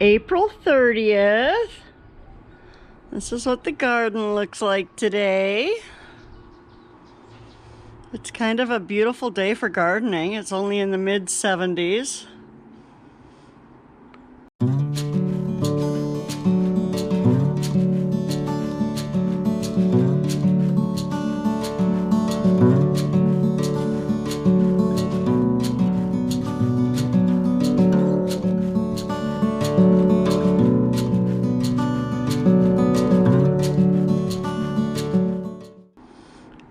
April 30th. This is what the garden looks like today. It's kind of a beautiful day for gardening. It's only in the mid-70s.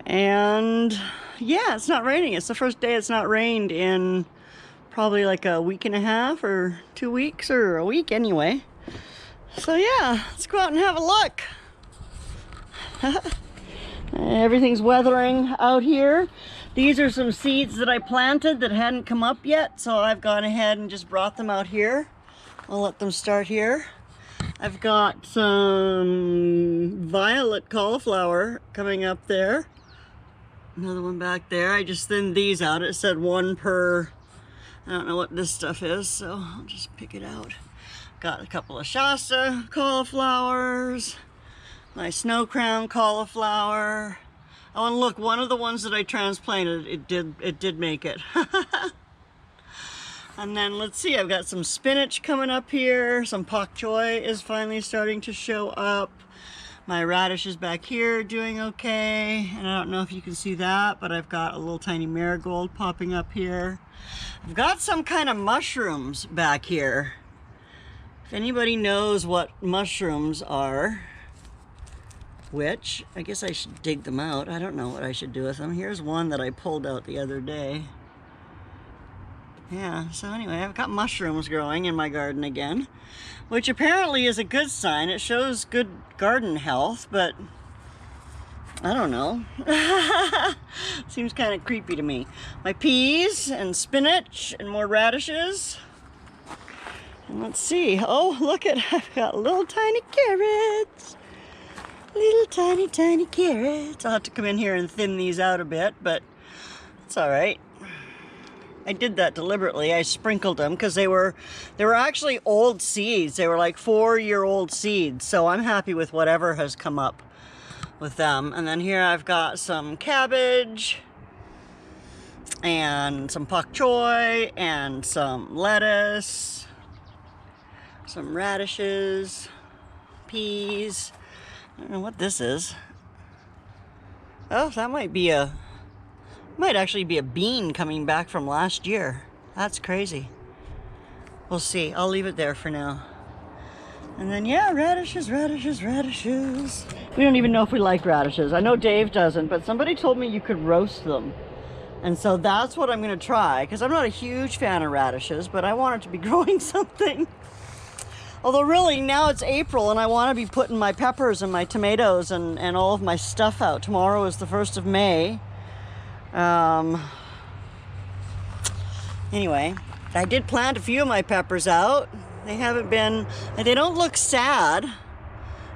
And yeah, it's not raining. It's the first day it's not rained in probably like a week and a half or 2 weeks or a week anyway. So yeah, let's go out and have a look. Everything's weathering out here. These are some seeds that I planted that hadn't come up yet, so I've gone ahead and just brought them out here. I'll let them start here. I've got some violet cauliflower coming up there. Another one back there. I just thinned these out. It said one per, I don't know what this stuff is, so I'll just pick it out. Got a couple of Shasta cauliflowers, my snow crown cauliflower. Oh, and look, one of the ones that I transplanted, it did make it. And then let's see, I've got some spinach coming up here. Some pak choi is finally starting to show up. My radish is back here doing okay, and I don't know if you can see that, but I've got a little tiny marigold popping up here. I've got some kind of mushrooms back here. If anybody knows what mushrooms are, which I guess I should dig them out. I don't know what I should do with them. Here's one that I pulled out the other day. Yeah, so anyway, I've got mushrooms growing in my garden again, which apparently is a good sign. It shows good garden health, but I don't know. Seems kind of creepy to me. My peas and spinach and more radishes. And let's see. Oh, look at, I've got little tiny carrots. Little tiny carrots. I'll have to come in here and thin these out a bit, but it's all right. I did that deliberately. I sprinkled them because they were actually old seeds. They were like 4-year-old seeds. So I'm happy with whatever has come up with them. And then here I've got some cabbage and some pak choi and some lettuce, some radishes, peas. I don't know what this is. Oh, that might actually be a bean coming back from last year. That's crazy. We'll see. I'll leave it there for now. And then yeah, radishes. We don't even know if we like radishes. I know Dave doesn't, but somebody told me you could roast them. And so that's what I'm gonna try, because I'm not a huge fan of radishes, but I want it to be growing something. Although really, now it's April and I want to be putting my peppers and my tomatoes and all of my stuff out. Tomorrow is the 1st of May. Anyway, I did plant a few of my peppers out. They haven't been, they don't look sad.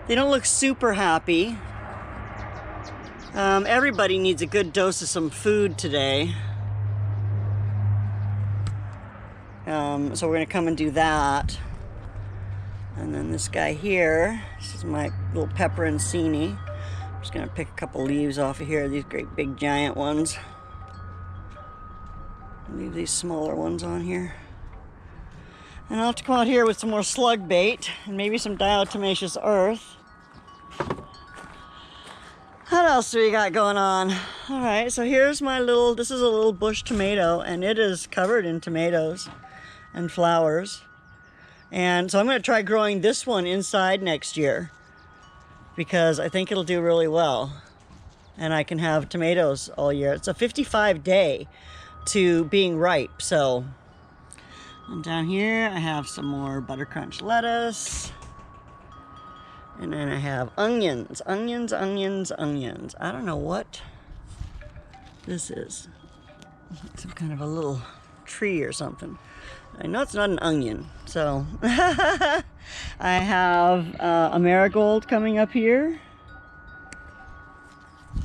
They don't look super happy. Everybody needs a good dose of some food today. So we're gonna come and do that. And then this guy here, this is my little pepperoncini. I'm just gonna pick a couple leaves off of here, these great big giant ones. Leave these smaller ones on here. And I'll have to come out here with some more slug bait and maybe some diatomaceous earth. What else do we got going on? All right, so here's my little, this is a little bush tomato, and it is covered in tomatoes and flowers. And so I'm going to try growing this one inside next year, because I think it'll do really well. And I can have tomatoes all year. It's a 55-day to being ripe. So, and down here I have some more buttercrunch lettuce. And then I have onions. I don't know what this is. Some kind of a little tree or something. I know it's not an onion, so. I have a marigold coming up here.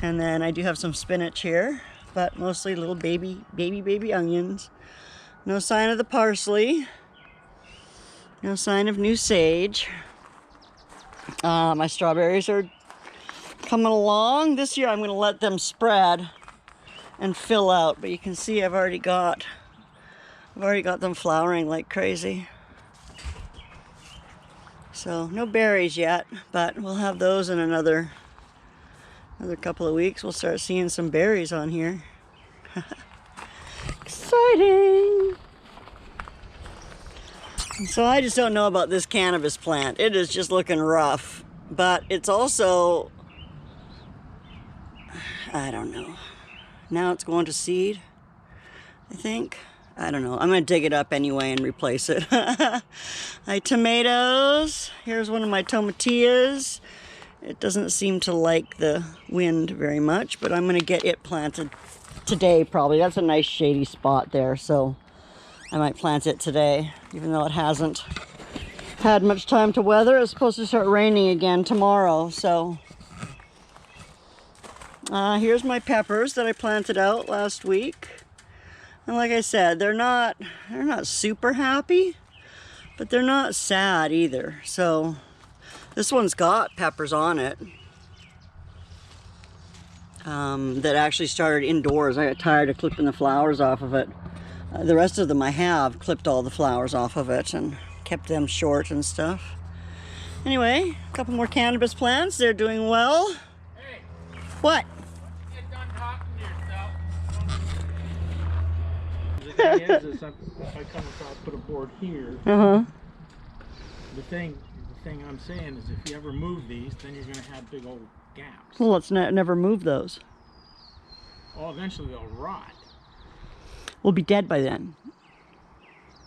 And then I do have some spinach here, but mostly little baby onions. No sign of the parsley. No sign of new sage. My strawberries are coming along. This year I'm going to let them spread and fill out, but you can see I've already got them flowering like crazy. So no berries yet, but we'll have those in another couple of weeks. We'll start seeing some berries on here. Exciting! So I just don't know about this cannabis plant. It is just looking rough, but it's also, I don't know. Now it's going to seed, I think. I don't know. I'm going to dig it up anyway and replace it. My tomatoes. Here's one of my tomatillas. It doesn't seem to like the wind very much, but I'm going to get it planted today probably. That's a nice shady spot there, so I might plant it today, even though it hasn't had much time to weather. It's supposed to start raining again tomorrow, so... here's my peppers that I planted out last week. And like I said, they're not super happy, but they're not sad either. So this one's got peppers on it that actually started indoors. I got tired of clipping the flowers off of it. The rest of them I have clipped all the flowers off of it and kept them short and stuff. Anyway, a couple more cannabis plants. They're doing well. Hey, what? get done talking to yourself. The thing is if I come across, put a board here. The thing I'm saying is, if you ever move these, then you're going to have big old gaps. Well, let's never move those. Oh, eventually they'll rot. We'll be dead by then.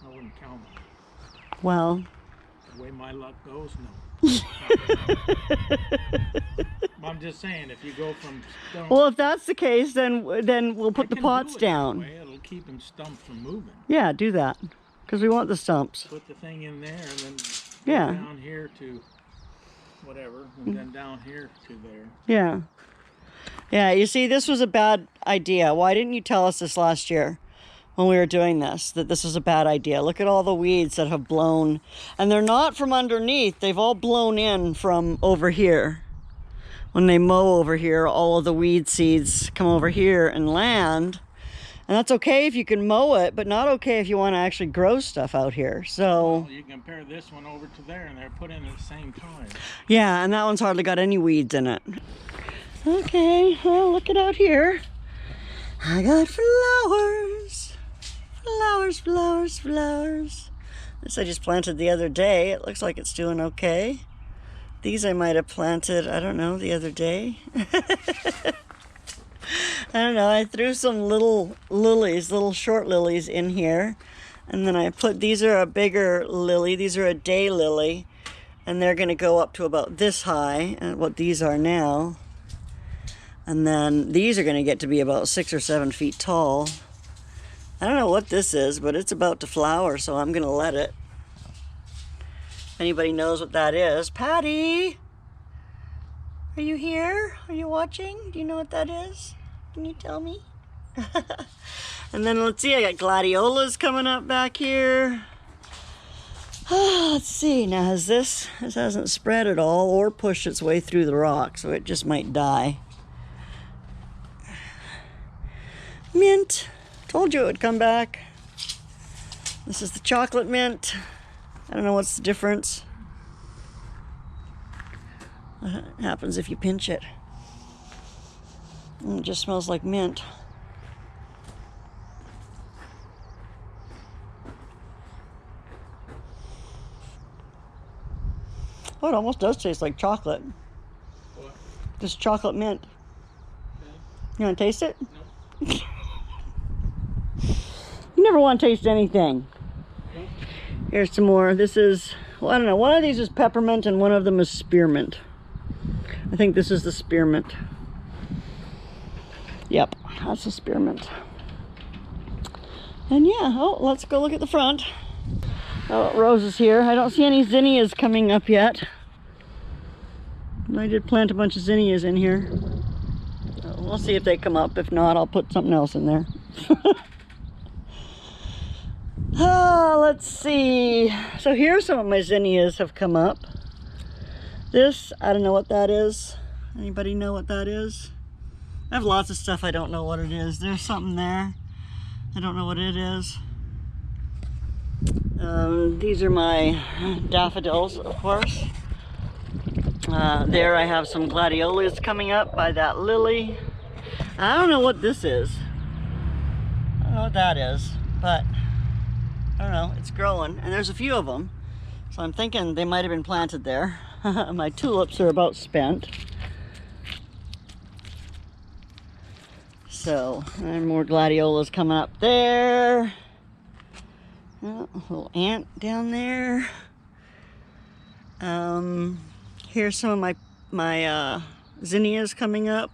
I wouldn't count them. Well, The way my luck goes, no. I'm just saying, if you go from stump... well, if that's the case, then we'll put the pots down. That way. It'll keep them stumps from moving. Yeah, do that, because we want the stumps. Put the thing in there, and then yeah, go down here to whatever, and then down here to there. Yeah. Yeah, you see, this was a bad idea. Why didn't you tell us this last year when we were doing this, that this was a bad idea? Look at all the weeds that have blown, and they're not from underneath. They've all blown in from over here. When they mow over here, all of the weed seeds come over here and land. And that's okay if you can mow it, but not okay if you want to actually grow stuff out here. So well, you compare this one over to there, and they're put in at the same time. yeah, and that one's hardly got any weeds in it. Okay, well, look it out here. I got flowers. Flowers, flowers, flowers. This I just planted the other day. It looks like it's doing okay. These I might have planted, I don't know, the other day. I don't know, I threw some little lilies, little short lilies in here. And then I put, these are a bigger lily, these are a day lily. And they're gonna go up to about this high, and what these are now. And then these are gonna get to be about 6 or 7 feet tall. I don't know what this is, but it's about to flower, so I'm gonna let it. If anybody knows what that is, Patty, are you here? Are you watching? Do you know what that is? Can you tell me? And then let's see, I got gladiolas coming up back here. Let's see, now has this hasn't spread at all or pushed its way through the rock, so it just might die. Mint, told you it would come back. This is the chocolate mint. I don't know what's the difference. What happens if you pinch it? It just smells like mint. Oh, it almost does taste like chocolate. What? Just chocolate mint. Okay. You want to taste it? Nope. You never want to taste anything. Nope. Here's some more. This is, well, I don't know. One of these is peppermint and one of them is spearmint. I think this is the spearmint. Yep, that's the spearmint. And yeah, oh, let's go look at the front. Oh, Rose is here. I don't see any zinnias coming up yet. I did plant a bunch of zinnias in here. So we'll see if they come up. If not, I'll put something else in there. Let's see. So here's some of my zinnias have come up. This, I don't know what that is. Anybody know what that is? I have lots of stuff I don't know what it is. There's something there. I don't know what it is. These are my daffodils, of course. There I have some gladiolus coming up by that lily. I don't know what this is. I don't know what that is, but I don't know, it's growing, and there's a few of them. So I'm thinking they might have been planted there. My tulips are about spent. So, and more gladiolas coming up there. Oh, a little ant down there. Here's some of my zinnias coming up.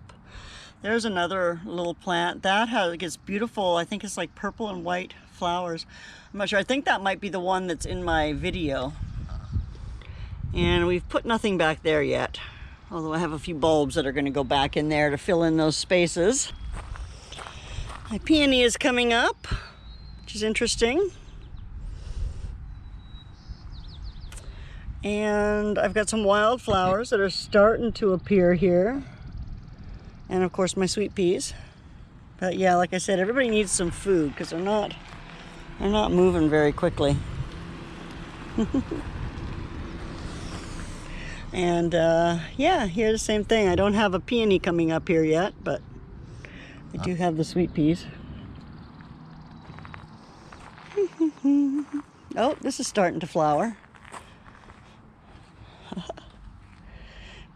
There's another little plant that gets beautiful. I think it's like purple and white flowers. I'm not sure. I think that might be the one that's in my video. And we've put nothing back there yet. Although I have a few bulbs that are going to go back in there to fill in those spaces. My peony is coming up, which is interesting. And I've got some wildflowers that are starting to appear here. And of course my sweet peas. But yeah, like I said, everybody needs some food because they're not moving very quickly. And yeah, here's the same thing. I don't have a peony coming up here yet, but I do have the sweet peas. Oh, this is starting to flower.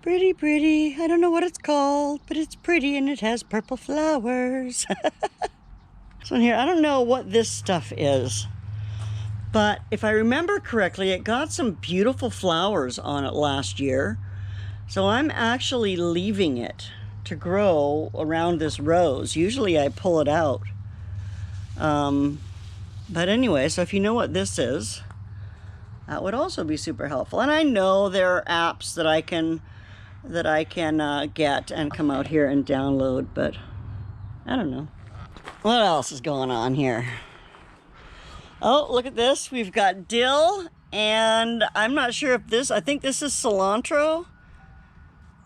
Pretty, pretty. I don't know what it's called, but it's pretty and it has purple flowers. This one here, I don't know what this stuff is, but if I remember correctly, it got some beautiful flowers on it last year. So I'm actually leaving it to grow around this rose. Usually I pull it out. But anyway, so if you know what this is, that would also be super helpful. And I know there are apps that I can get and come out here and download, but I don't know. What else is going on here? Oh, look at this. We've got dill, and I'm not sure if this, I think this is cilantro.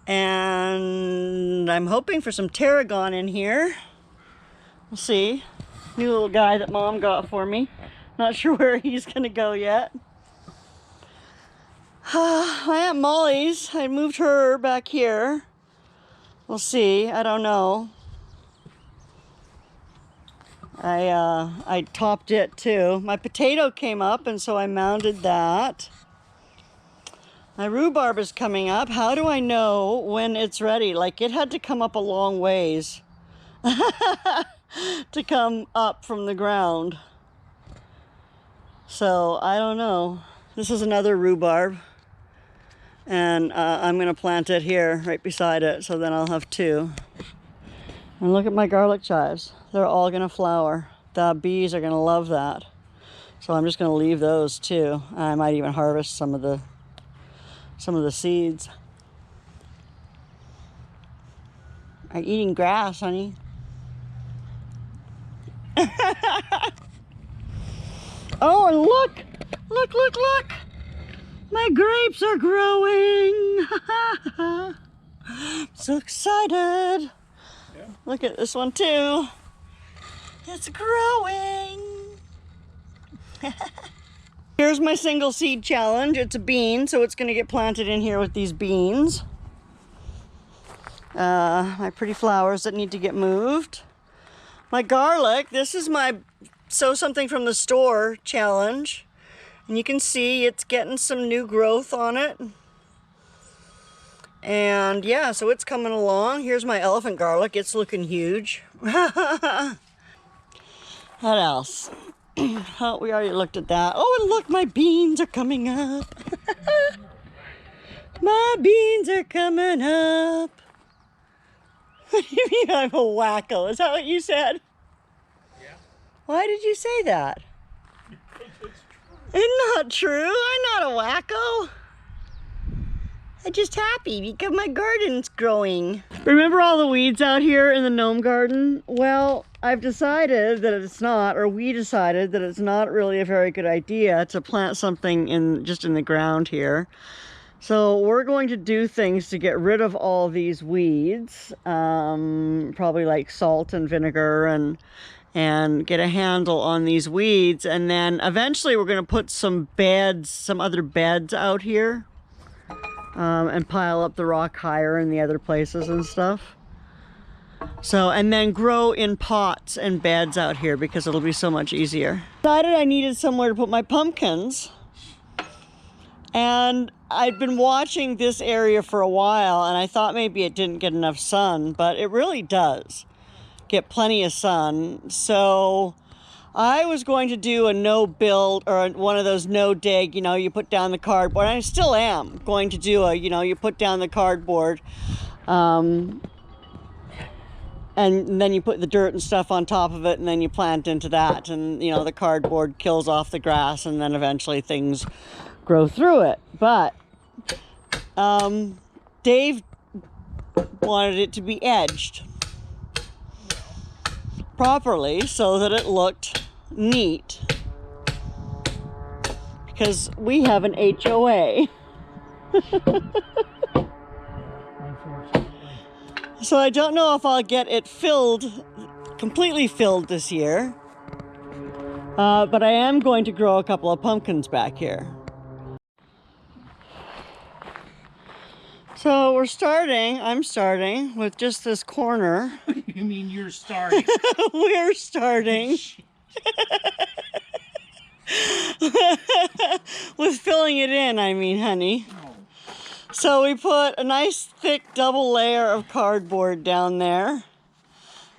And I'm hoping for some tarragon in here. We'll see. New little guy that Mom got for me. Not sure where he's gonna go yet. My Aunt Molly's, I moved her back here. We'll see, I don't know. I topped it too. My potato came up, and so I mounded that. My rhubarb is coming up. How do I know when it's ready? Like, it had to come up a long ways to come up from the ground. So, I don't know. This is another rhubarb. And I'm going to plant it here, right beside it, so then I'll have two. And look at my garlic chives. They're all going to flower. The bees are going to love that. So I'm just going to leave those too. I might even harvest some of the seeds. I'm eating grass, honey. Oh, and look! Look, look, look! My grapes are growing! So excited! Yeah. Look at this one too. It's growing! Here's my single seed challenge. It's a bean, so it's going to get planted in here with these beans. My pretty flowers that need to get moved. My garlic, this is my sow something from the store challenge. And you can see it's getting some new growth on it. And yeah, so it's coming along. Here's my elephant garlic. It's looking huge. What else? Oh, we already looked at that. Oh, and look, my beans are coming up. My beans are coming up. What do you mean I'm a wacko? Is that what you said? Yeah. Why did you say that? It's not true. I'm not a wacko. I'm just happy because my garden's growing. Remember all the weeds out here in the gnome garden? Well, I've decided that it's not, or we decided that it's not really a very good idea to plant something just in the ground here. So we're going to do things to get rid of all these weeds, probably like salt and vinegar, and get a handle on these weeds. And then eventually we're going to put some beds, some other beds out here, and pile up the rock higher in the other places and stuff. So, and then grow in pots and beds out here because it'll be so much easier. Decided I needed somewhere to put my pumpkins. And I'd been watching this area for a while and I thought maybe it didn't get enough sun, but it really does get plenty of sun. So I was going to do a no build or one of those no dig, you know, you put down the cardboard. I still am going to do a, you know, you put down the cardboard, and then you put the dirt and stuff on top of it and then you plant into that, and you know, the cardboard kills off the grass and then eventually things grow through it. But Dave wanted it to be edged properly so that it looked neat, because we have an HOA. So I don't know if I'll get it completely filled this year, but I am going to grow a couple of pumpkins back here. So I'm starting with just this corner. You mean you're starting? We're starting with filling it in, I mean, honey. Oh. So we put a nice thick double layer of cardboard down there.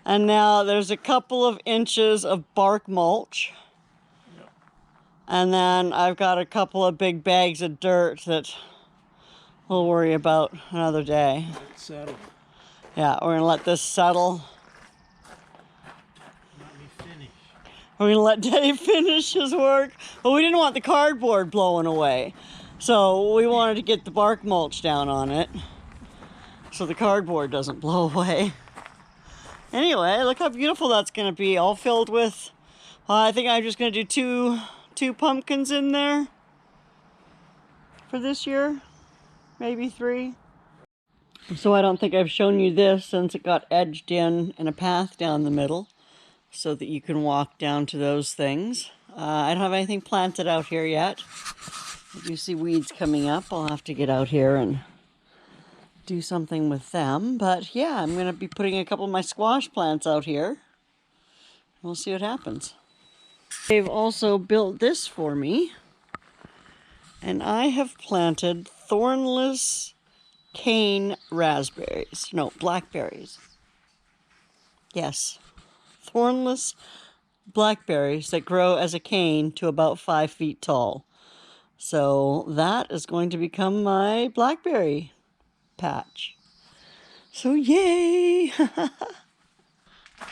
And now there's a couple of inches of bark mulch. Yep. And then I've got a couple of big bags of dirt that we'll worry about another day. Let it settle. Yeah, we're gonna let this settle. Let me finish. We're gonna let Dave finish his work. But we didn't want the cardboard blowing away. So we wanted to get the bark mulch down on it so the cardboard doesn't blow away. Anyway, look how beautiful that's gonna be, all filled with, I think I'm just gonna do two pumpkins in there for this year, maybe 3. So I don't think I've shown you this since it got edged in and a path down the middle so that you can walk down to those things. I don't have anything planted out here yet. If you see weeds coming up, I'll have to get out here and do something with them. But yeah, I'm going to be putting a couple of my squash plants out here. We'll see what happens. They've also built this for me. And I have planted thornless cane raspberries. No, blackberries. Yes, thornless blackberries that grow as a cane to about 5 feet tall. So that is going to become my blackberry patch. So yay!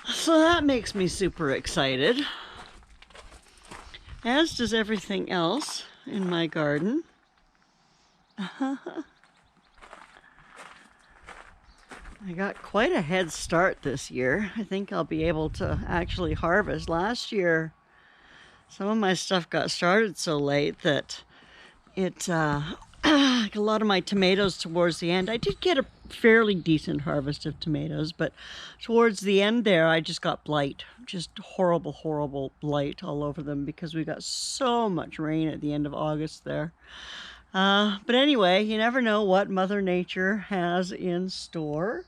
So that makes me super excited. As does everything else in my garden. I got quite a head start this year. I think I'll be able to actually harvest. Last year, some of my stuff got started so late that a lot of my tomatoes towards the end, I did get a fairly decent harvest of tomatoes, but towards the end there, I just got blight. Just horrible, horrible blight all over them because we got so much rain at the end of August there. But anyway, you never know what Mother Nature has in store.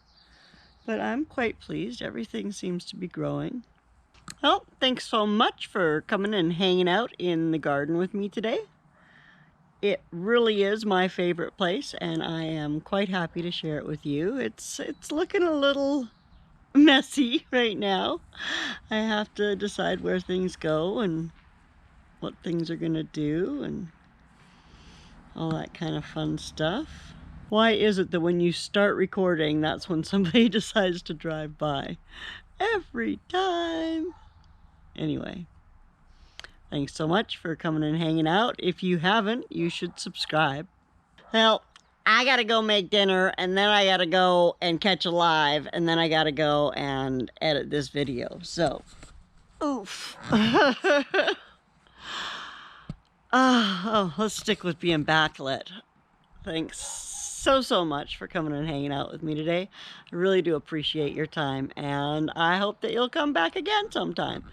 But I'm quite pleased. Everything seems to be growing. Well, thanks so much for coming and hanging out in the garden with me today. It really is my favorite place, and I am quite happy to share it with you. It's looking a little messy right now. I have to decide where things go and what things are gonna do and all that kind of fun stuff. Why is it that when you start recording, that's when somebody decides to drive by? Every time. Anyway, thanks so much for coming and hanging out. If you haven't, you should subscribe. Well, I gotta go make dinner, and then I gotta go and catch a live, and then I gotta go and edit this video. So, oof. Oh, let's stick with being backlit. Thanks so much for coming and hanging out with me today. I really do appreciate your time, and I hope that you'll come back again sometime.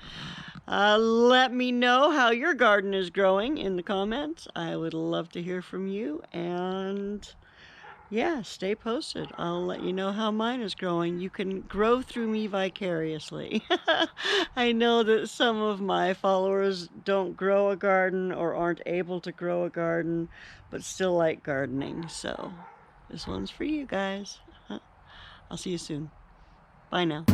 Let me know how your garden is growing in the comments. I would love to hear from you, and yeah, stay posted. I'll let you know how mine is growing. You can grow through me vicariously. I know that some of my followers don't grow a garden or aren't able to grow a garden, but still like gardening. So this one's for you guys. I'll see you soon. Bye now.